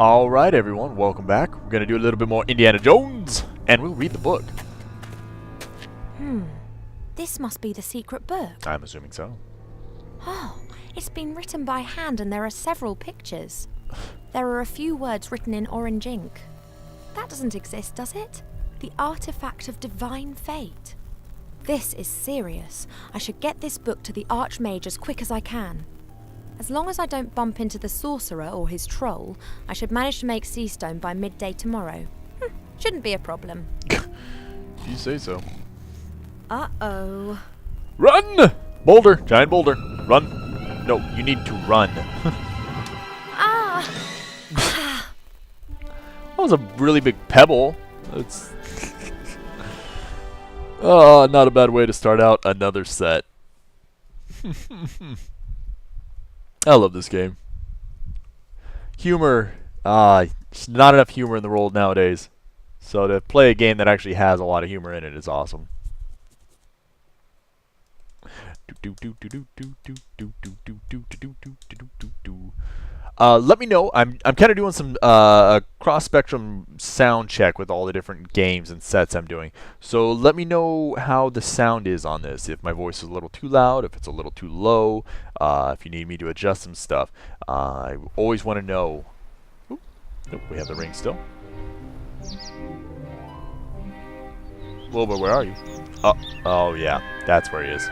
Alright everyone, welcome back. We're going to do a little bit more Indiana Jones, and we'll read the book. This must be the secret book. I'm assuming so. Oh, it's been written by hand and there are several pictures. There are a few words written in orange ink. That doesn't exist, does it? The artifact of divine fate. This is serious. I should get this book to the Archmage as quick as I can. As long as I don't bump into the sorcerer or his troll, I should manage to make Seastone by midday tomorrow. Shouldn't be a problem. You say so. Uh-oh. Run! Boulder! Giant boulder. Run. No, you need to run. Ah! That was a really big pebble. That's oh, not a bad way to start out another set. I love this game. Humor. Not enough humor in the world nowadays. So to play a game that actually has a lot of humor in it is awesome. Let me know. I'm kind of doing some cross-spectrum sound check with all the different games and sets I'm doing. So let me know how the sound is on this. If my voice is a little too loud, if it's a little too low, if you need me to adjust some stuff. I always want to know. Oop, nope, we have the ring still. Wilbur, where are you? Oh yeah, that's where he is.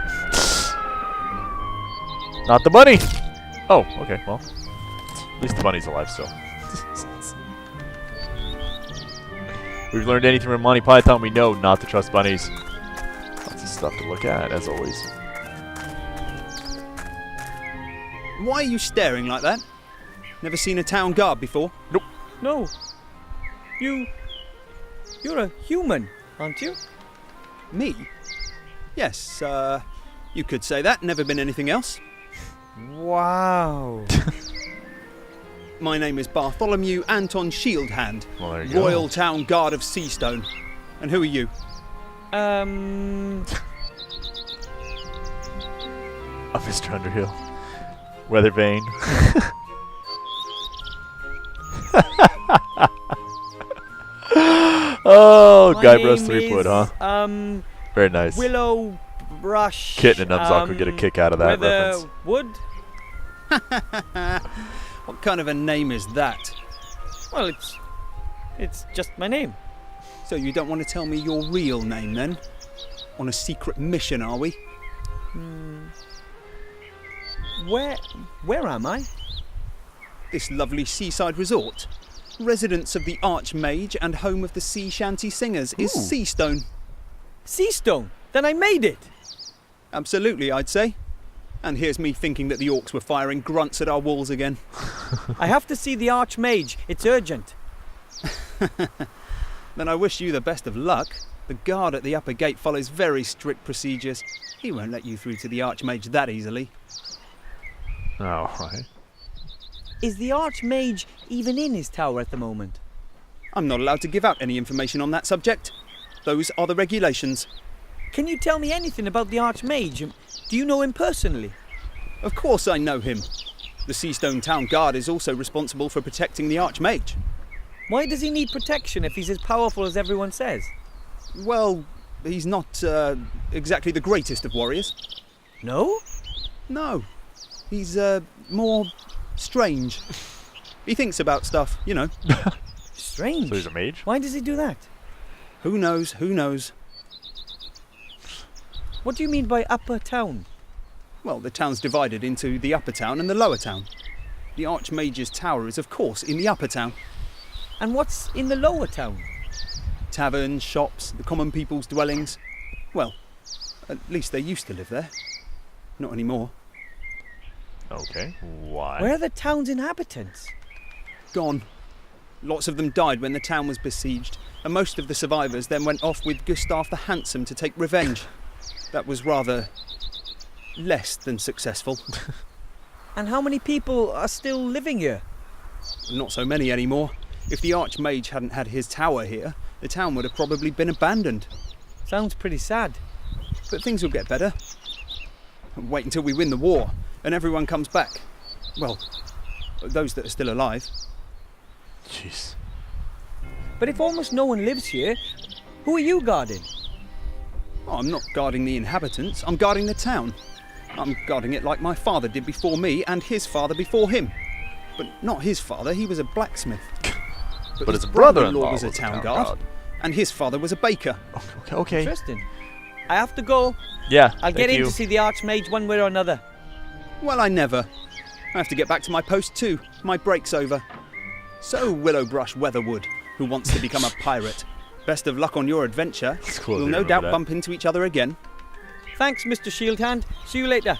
Not the bunny! Oh, okay, well. At least the bunny's alive still. We've learned anything from Monty Python, we know not to trust bunnies. Lots of stuff to look at, as always. Why are you staring like that? Never seen a town guard before? Nope. No. You're a human, aren't you? Me? Yes, you could say that. Never been anything else. Wow. My name is Bartholomew Anton Shieldhand, Well, there you go. Royal Town Guard of Seastone. And who are you? Oh, Mr. Underhill. Weather vane. Oh, Guybrush 3 foot, huh? Very nice. Willow Brush. Kitten and Numzock would get a kick out of that reference. Wood? What kind of a name is that? Well, it's just my name. So you don't want to tell me your real name then? On a secret mission, are we? Where am I? This lovely seaside resort, residence of the Archmage and home of the sea shanty singers, is Seastone. Seastone. Then I made it. Absolutely, I'd say. And here's me thinking that the orcs were firing grunts at our walls again. I have to see the Archmage. It's urgent. Then I wish you the best of luck. The guard at the upper gate follows very strict procedures. He won't let you through to the Archmage that easily. Oh, right. Is the Archmage even in his tower at the moment? I'm not allowed to give out any information on that subject. Those are the regulations. Can you tell me anything about the Archmage? Do you know him personally? Of course I know him. The Seastone Town Guard is also responsible for protecting the Archmage. Why does he need protection if he's as powerful as everyone says? Well, he's not exactly the greatest of warriors. No? No. He's more strange. He thinks about stuff, you know. Strange. So he's a mage? Why does he do that? Who knows, who knows. What do you mean by upper town? Well, the town's divided into the upper town and the lower town. The Archmage's tower is, of course, in the upper town. And what's in the lower town? Taverns, shops, the common people's dwellings. Well, at least they used to live there. Not anymore. Okay. Why? Where are the town's inhabitants? Gone. Lots of them died when the town was besieged, and most of the survivors then went off with Gustav the Handsome to take revenge. That was rather less than successful. And how many people are still living here? Not so many anymore. If the Archmage hadn't had his tower here, the town would have probably been abandoned. Sounds pretty sad. But things will get better. Wait until we win the war, and everyone comes back. Well, those that are still alive. Jeez. But if almost no one lives here, who are you guarding? Oh, I'm not guarding the inhabitants, I'm guarding the town. I'm guarding it like my father did before me and his father before him. But not his father, he was a blacksmith. But his brother-in-law was a town guard, and his father was a baker. Okay. Interesting. I have to go. Yeah. I'll get thank in you. to see the Archmage one way or another. Well, I never. I have to get back to my post too. My break's over. So, Willowbrush Weatherwood, who wants to become a pirate. Best of luck on your adventure. It's cool We'll to no remember doubt that. bump into each other again. Thanks, Mr. Shieldhand. See you later.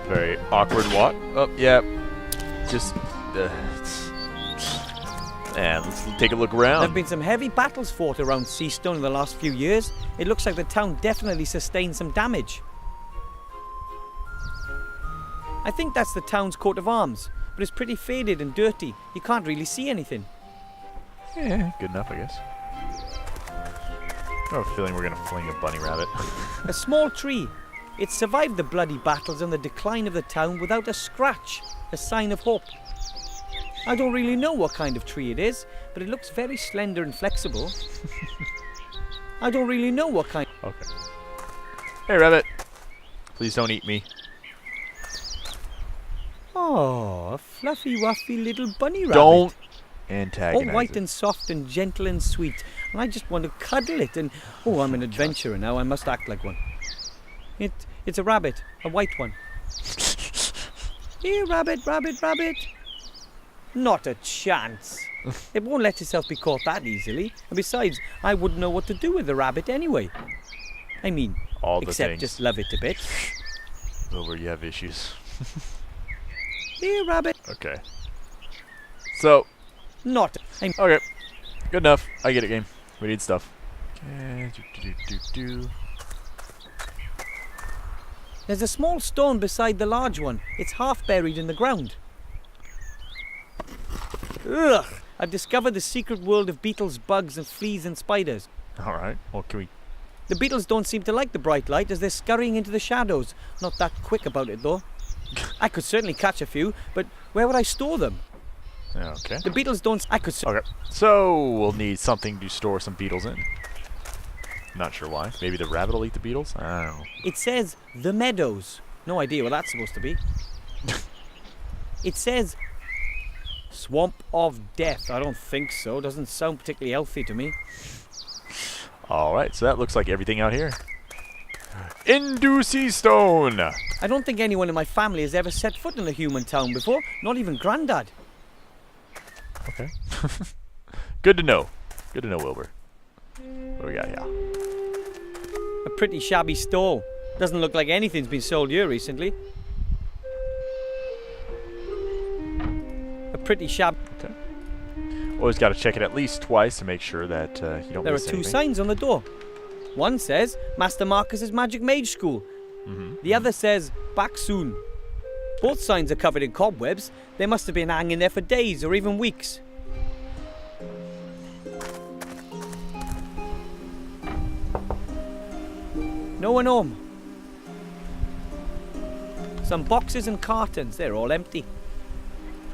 Very awkward walk. Oh, yeah. Just. And let's take a look There around. have been some heavy battles fought around Seastone in the last few years. It looks like the town definitely sustained some damage. I think that's the town's coat of arms, but it's pretty faded and dirty. You can't really see anything. Yeah, good enough, I guess. I have a feeling we're gonna fling a bunny rabbit. A small tree. It survived the bloody battles and the decline of the town without a scratch, a sign of hope. I don't really know what kind of tree it is, but it looks very slender and flexible. I don't really know what kind. Okay. Hey, rabbit. Please don't eat me. Oh, a fluffy, wuffy little bunny rabbit. Don't All antagonize white it. and soft and gentle and sweet. And I just want to cuddle it and... Oh, I'm an adventurer now. I must act like one. It's a rabbit. A white one. Here, rabbit, rabbit, rabbit. Not a chance. It won't let itself be caught that easily. And besides, I wouldn't know what to do with the rabbit anyway. I mean, All the except things. just love it a bit. Wilbur, you have issues. Here, rabbit. Okay. So, Not. okay. Good enough. I get it, game. We need stuff. Okay. Do. There's a small stone beside the large one. It's half buried in the ground. Ugh! I've discovered the secret world of beetles, bugs, and fleas and spiders. Alright. Well, can we... The beetles don't seem to like the bright light as they're scurrying into the shadows. Not that quick about it, though. I could certainly catch a few, but where would I store them? Okay. The beetles don't... I could... Okay. So, we'll need something to store some beetles in. Not sure why. Maybe the rabbit will eat the beetles? I don't know. It says the meadows. No idea what that's supposed to be. It says swamp of death. I don't think so. Doesn't sound particularly healthy to me. Alright, so that looks like everything out here. Into Seastone! I don't think anyone in my family has ever set foot in a human town before. Not even Grandad. Okay. Good to know. Good to know, Wilbur. What do we got here? A pretty shabby stall. Doesn't look like anything's been sold here recently. A pretty shabby... Okay. Always got to check it at least twice to make sure that you don't There are miss two anything. signs on the door. One says Master Marcus's Magic Mage School. The other says back soon. Both signs are covered in cobwebs. They must have been hanging there for days or even weeks. No one home. Some boxes and cartons, they're all empty.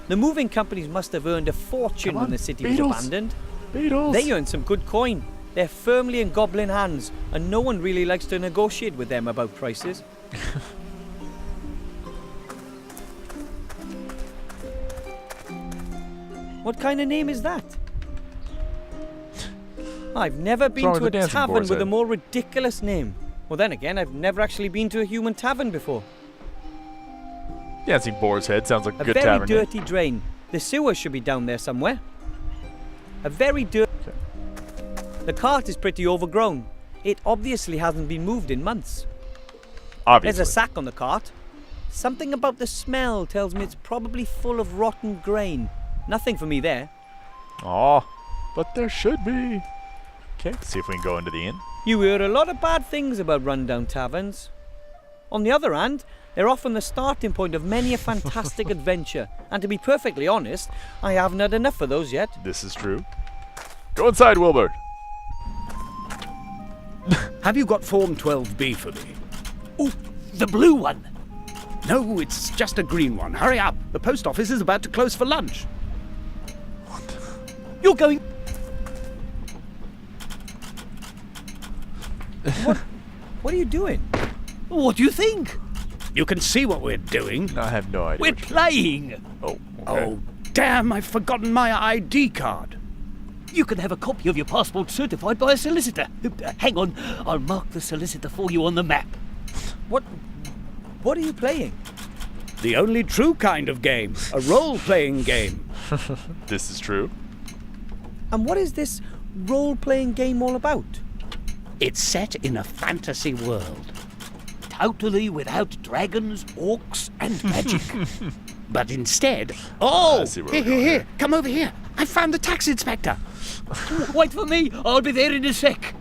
The moving companies must have earned a fortune Come when on, the city Beatles. was abandoned. Beetles! They earned some good coin. They're firmly in goblin hands, and no one really likes to negotiate with them about prices. What kind of name is that? I've never been wrong to with a the dancing tavern boar's with a head? more ridiculous name. Well, then again, I've never actually been to a human tavern before. Dancing Boar's Head sounds like a A good very tavern name. dirty drain. The sewer should be down there somewhere. A very dirty... The cart is pretty overgrown. It obviously hasn't been moved in months. Obviously. There's a sack on the cart. Something about the smell tells me it's probably full of rotten grain. Nothing for me there. Aw, but there should be. Okay, let's see if we can go into the inn. You hear a lot of bad things about rundown taverns. On the other hand, they're often the starting point of many a fantastic adventure. And to be perfectly honest, I haven't had enough of those yet. This is true. Go inside, Wilbur. Have you got Form 12B for me? Oh, the blue one. No, it's just a green one. Hurry up. The post office is about to close for lunch. You're going... What are you doing? What do you think? You can see what we're doing. I have no idea. We're what you- playing. Oh, okay. Oh, damn, I've forgotten my ID card. You can have a copy of your passport certified by a solicitor. Hang on, I'll mark the solicitor for you on the map. What are you playing? The only true kind of game. A role-playing game. This is true. And what is this role-playing game all about? It's set in a fantasy world. Totally without dragons, orcs, and magic. But instead... Oh! I see where Here, we're going here, here. here. Come over here. I found the tax inspector. Wait for me, I'll be there in a sec.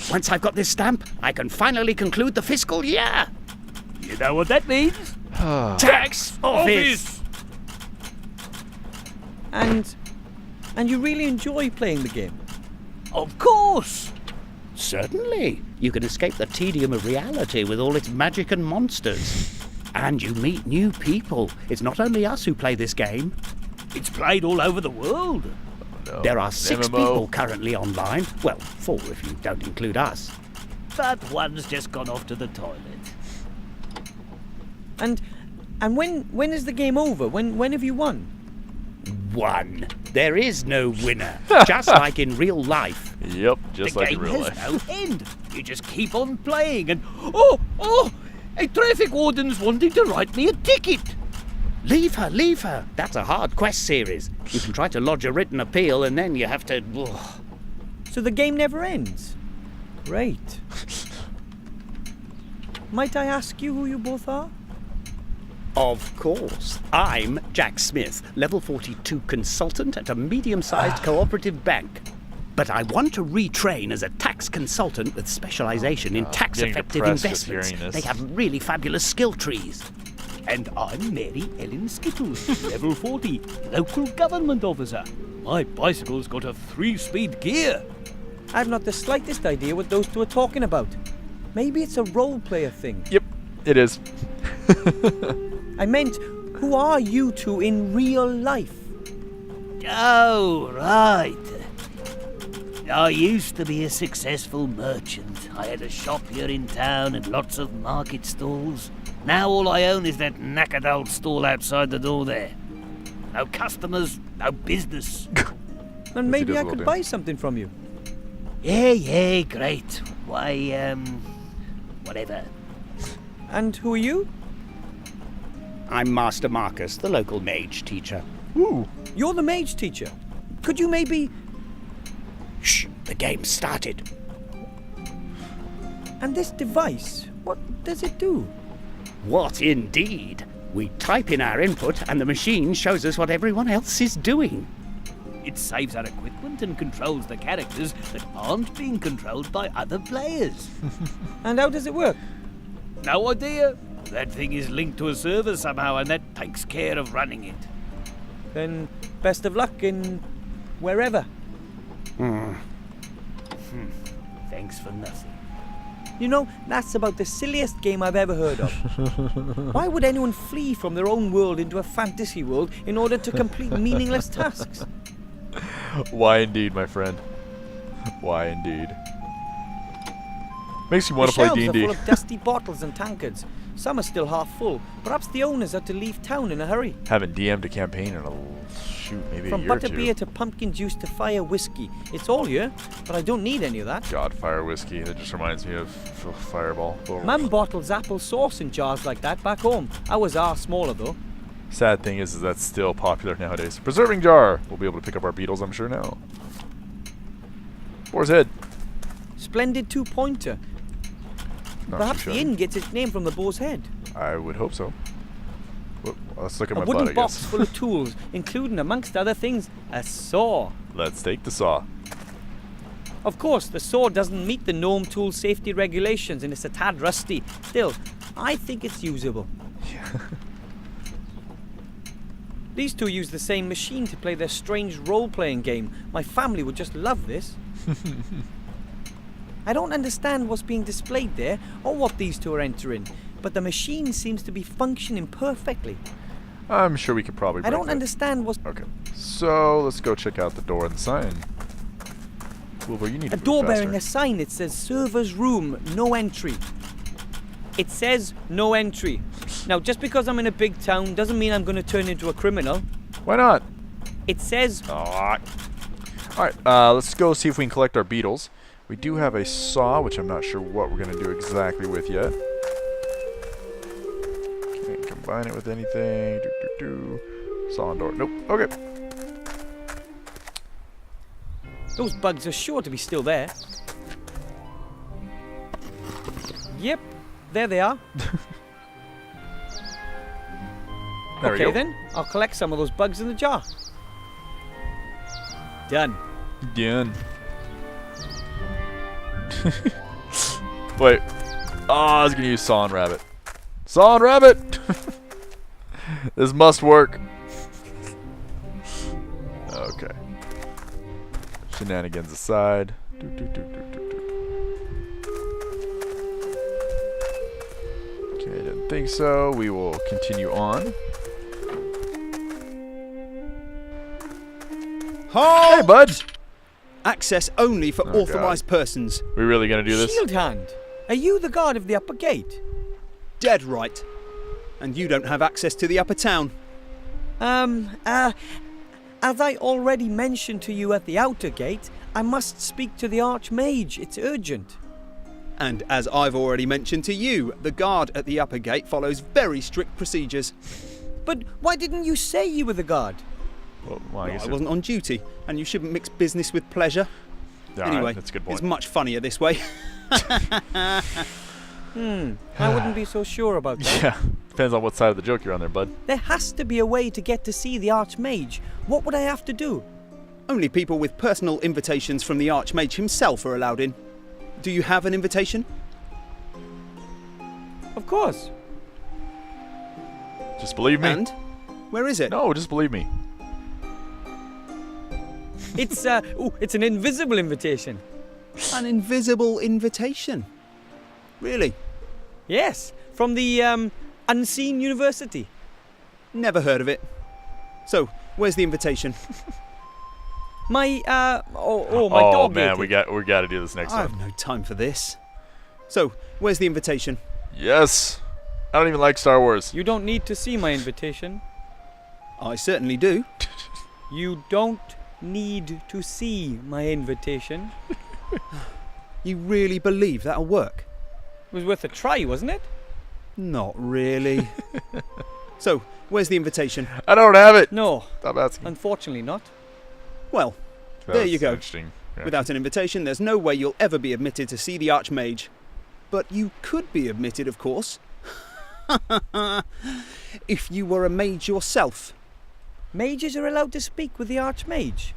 Once I've got this stamp, I can finally conclude the fiscal year. You know what that means? Tax office! And you really enjoy playing the game? Of course! Certainly. You can escape the tedium of reality with all its magic and monsters. And you meet new people. It's not only us who play this game. It's played all over the world. No. There are 6 MMO. people currently online. Well, 4 if you don't include us. But one's just gone off to the toilet. And when is the game over? When have you won? 1. There is no winner. Just like in real life. Yep, just The like in game real has life. no end. You just keep on playing and... Oh! A traffic warden's wanting to write me a ticket. Leave her, leave her. That's a hard quest series. You can try to lodge a written appeal and then you have to... So the game never ends? Great. Might I ask you who you both are? Of course. I'm Jack Smith, level 42 consultant at a medium-sized cooperative bank. But I want to retrain as a tax consultant with specialization in tax-effective getting depressed just investments. hearing this. They have really fabulous skill trees. And I'm Mary Ellen Skittles, level 40, local government officer. My bicycle's got a 3-speed gear. I've not the slightest idea what those two are talking about. Maybe it's a role-player thing. Yep, it is. I meant, who are you two in real life? Oh, right. I used to be a successful merchant. I had a shop here in town and lots of market stalls. Now all I own is that knackered old stall outside the door there. No customers, no business. And maybe does I a little could bit. buy something from you. Yeah, great. Why, whatever. And who are you? I'm Master Marcus, the local mage teacher. Ooh. You're the mage teacher. Could you maybe... Shh, the game started. And this device, what does it do? What indeed? We type in our input and the machine shows us what everyone else is doing. It saves our equipment and controls the characters that aren't being controlled by other players. And how does it work? No idea. That thing is linked to a server somehow and that takes care of running it. Then best of luck in wherever. Thanks for nothing. You know, that's about the silliest game I've ever heard of. Why would anyone flee from their own world into a fantasy world in order to complete meaningless tasks? Why indeed, my friend? Why indeed? Makes you want The to play shelves D&D. are full of dusty bottles and tankards. Some are still half full. Perhaps the owners had to leave town in a hurry. Haven't DM'd a campaign in maybe From a year or butterbeer two. to pumpkin juice to fire whiskey. It's all here, but I don't need any of that. God, fire whiskey. That just reminds me of Fireball. Mum bottles apple sauce in jars like that back home. Ours are smaller though. Sad thing is that's still popular nowadays. Preserving jar. We'll be able to pick up our beetles, I'm sure now. Boar's head. Splendid 2-pointer. Not Perhaps too the shabby. inn gets its name from the boar's head. I would hope so. Whoop, let's look at A my wooden butt, I box guess. full of tools, including, amongst other things, a saw. Let's take the saw. Of course, the saw doesn't meet the gnome tool safety regulations and it's a tad rusty. Still, I think it's usable. These two use the same machine to play their strange role-playing game. My family would just love this. I don't understand what's being displayed there or what these two are entering. but the machine seems to be functioning perfectly. I'm sure we could probably I break don't that. understand what's... Okay. So, let's go check out the door and the sign. Wilbur, you need to A move door faster. bearing a sign that says server's room, no entry. It says no entry. Now, just because I'm in a big town doesn't mean I'm going to turn into a criminal. Why not? It says... Alright, let's go see if we can collect our beetles. We do have a saw, which I'm not sure what we're going to do exactly with yet. Can't combine it with anything. Saw and door. Nope. Okay. Those bugs are sure to be still there. Yep, there they are. There we Okay go. then, I'll collect some of those bugs in the jar. Done. Done. Wait. Oh, I was going to use saw and rabbit. Saw and rabbit! This must work. Okay. Shenanigans aside. Okay, didn't think so. We will continue on. Halt! Hey, bud! Access only for Oh, authorised persons. We really gonna do this? Shield hand, are you the guard of the upper gate? Dead right. And you don't have access to the upper town. As I already mentioned to you at the outer gate, I must speak to the Archmage. It's urgent. And as I've already mentioned to you, the guard at the upper gate follows very strict procedures. But why didn't you say you were the guard? Well, I guess I wasn't on duty, and you shouldn't mix business with pleasure. Anyway, that's a good point. it's much funnier this way. I wouldn't be so sure about that. Yeah, depends on what side of the joke you're on there, bud. There has to be a way to get to see the Archmage. What would I have to do? Only people with personal invitations from the Archmage himself are allowed in. Do you have an invitation? Of course. Just believe me. And? Where is it? No, just believe me. It's it's an invisible invitation. An invisible invitation. Really? Yes, from the Unseen University. Never heard of it. So, where's the invitation? My my Oh dog man, ate we it. got to do this next I have time. no time for this. So, where's the invitation? Yes. I don't even like Star Wars. You don't need to see my invitation. I certainly do. You don't need to see my invitation. You really believe that'll work? It was worth a try, wasn't it? Not really. So, where's the invitation? I don't have it. No, Stop asking. unfortunately not. Well, there you That's go. Interesting. Yeah. Without an invitation, there's no way you'll ever be admitted to see the Archmage. But you could be admitted, of course. If you were a mage yourself. Mages are allowed to speak with the Archmage.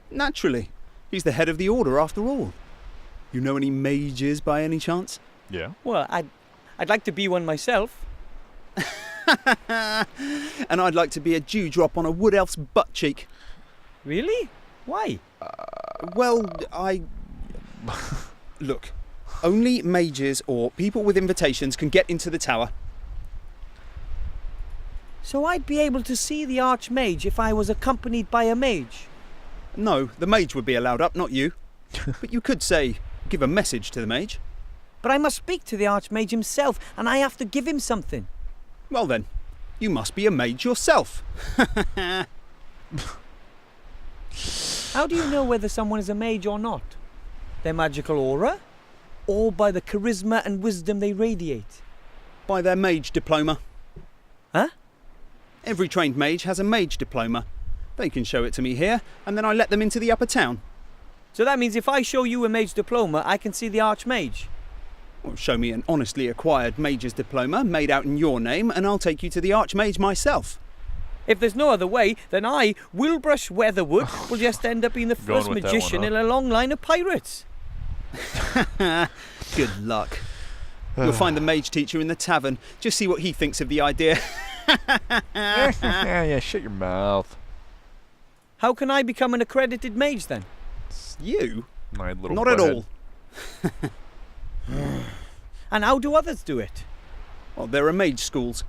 Naturally. He's the head of the order, after all. You know any mages by any chance? Yeah. Well, I'd like to be one myself. And I'd like to be a dewdrop on a wood elf's butt cheek. Really? Why? Well, Look, only mages or people with invitations can get into the tower. So I'd be able to see the Archmage if I was accompanied by a mage. No, the mage would be allowed up, not you. But you could say, give a message to the mage. But I must speak to the Archmage himself, and I have to give him something. Well then, you must be a mage yourself. How do you know whether someone is a mage or not? Their magical aura? Or by the charisma and wisdom they radiate? By their mage diploma. Huh? Every trained mage has a mage diploma. They can show it to me here, and then I let them into the upper town. So that means if I show you a mage diploma, I can see the Archmage. Or show me an honestly acquired mage's diploma made out in your name, and I'll take you to the Archmage myself. If there's no other way, then I, Wilbrush Weatherwood, will just end up being the Going first with that one, magician huh? in a long line of pirates. Good luck. You'll find the mage teacher in the tavern. Just see what he thinks of the idea. yeah, shut your mouth. How can I become an accredited mage then? You? My little Not at butthead. all. And how do others do it? Well, there are mage schools.